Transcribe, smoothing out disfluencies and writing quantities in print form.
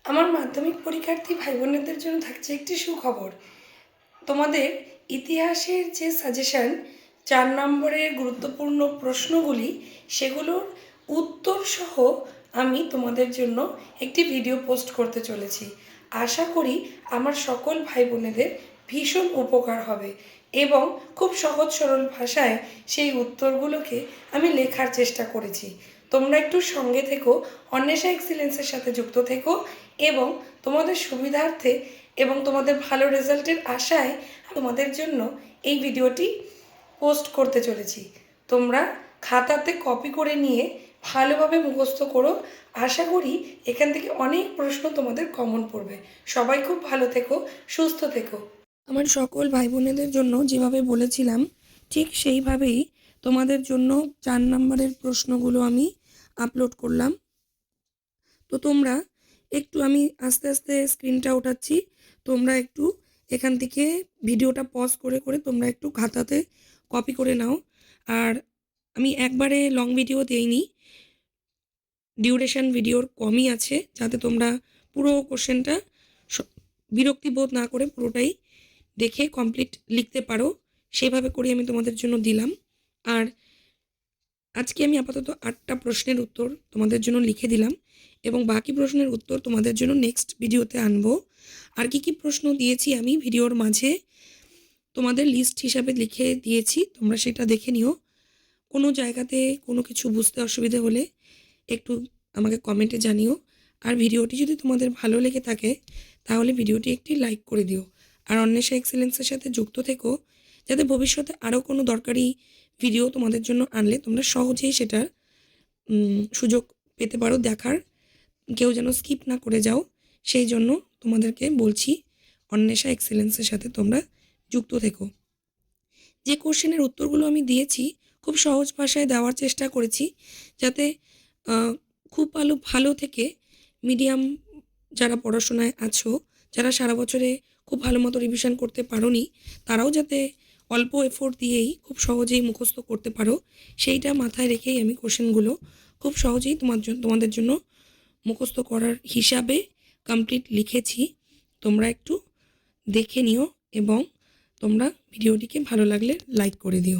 আমার মাধ্যমিক পরীক্ষার্থী ভাই বোনেদের জন্য থাকছে একটি সুখবর। তোমাদের ইতিহাসের যে সাজেশন 4 নম্বরের গুরুত্বপূর্ণ প্রশ্নগুলি, সেগুলোর উত্তর সহ আমি তোমাদের জন্য একটি ভিডিও পোস্ট করতে চলেছি। আশা করি আমার সকল ভাই বোনেদের ভীষণ উপকার হবে এবং খুব সহজ সরল ভাষায় সেই উত্তরগুলোকে আমি লেখার চেষ্টা করেছি। তোমরা একটু সঙ্গে থেকো, অন্বেষা এক্সিলেন্সের সাথে যুক্ত থেকো এবং তোমাদের সুবিধার্থে এবং তোমাদের ভালো রেজাল্টের আশায় তোমাদের জন্য এই ভিডিওটি পোস্ট করতে চলেছি। তোমরা খাতাতে কপি করে নিয়ে ভালোভাবে মুখস্থ করো। আশা করি এখান থেকে অনেক প্রশ্ন তোমাদের কমন পড়বে। সবাই খুব ভালো থেকো, সুস্থ থেকো। আমার সকল ভাই বোনেদের জন্য যেভাবে বলেছিলাম ঠিক সেইভাবেই তোমাদের জন্য 4 নম্বরের প্রশ্নগুলো আমি আপলোড করলাম। তো তোমরা একটু, আমি আস্তে আস্তে স্ক্রিনটা ওঠাচ্ছি, তোমরা একটু এখান থেকে ভিডিওটা পজ করে করে তোমরা একটু খাতাতে কপি করে নাও। আর আমি একবারে লং ভিডিও দেইনি, ডিউরেশন ভিডিওর কমই আছে, যাতে তোমরা পুরো কোশ্চেনটা বিরক্তিবোধ না করে পুরোটাই দেখে কমপ্লিট লিখতে পারো। সেভাবে করে আমি তোমাদের জন্য দিলাম। আর আজকে আমি আপাতত 8টা প্রশ্নের উত্তর তোমাদের জন্য লিখে দিলাম এবং বাকি প্রশ্নের উত্তর তোমাদের জন্য নেক্সট ভিডিওতে আনবো। আর কি প্রশ্ন দিয়েছি আমি ভিডিওর মাঝে তোমাদের লিস্ট হিসাবে লিখে দিয়েছি, তোমরা সেটা দেখে নিও। কোনো জায়গাতে কোনো কিছু বুঝতে অসুবিধে হলে একটু আমাকে কমেন্টে জানিও। আর ভিডিওটি যদি তোমাদের ভালো লেগে থাকে তাহলে ভিডিওটি একটি লাইক করে দিও। আর অন্বেষা এক্সেলেন্সের সাথে যুক্ত থেকো, যাতে ভবিষ্যতে আরও কোনো দরকারি ভিডিও তোমাদের জন্য আনলে তোমরা সহজেই সেটার সুযোগ পেতে পারো দেখার। কেউ যেন স্কিপ না করে যাও, সেই জন্য তোমাদেরকে বলছি অন্বেষা এক্সেলেন্সের সাথে তোমরা যুক্ত থেকো। যে কোশ্চেনের উত্তরগুলো আমি দিয়েছি খুব সহজ ভাষায় দেওয়ার চেষ্টা করেছি, যাতে খুব ভালো থেকে মিডিয়াম যারা পড়াশোনায় আছো, যারা সারা বছরে খুব ভালো মতো রিভিশন করতে পারোনি, তারাও যাতে অল্প এফোর্ট দিয়েই খুব সহজেই মুখস্থ করতে পারো, সেইটা মাথায় রেখেই আমি কোশ্চেনগুলো খুব সহজেই তোমাদের জন্য মুখস্থ করার হিসাবে কমপ্লিট লিখেছি। তোমরা একটু দেখে নিও এবং তোমরা ভিডিওটিকে ভালো লাগলে লাইক করে দিও।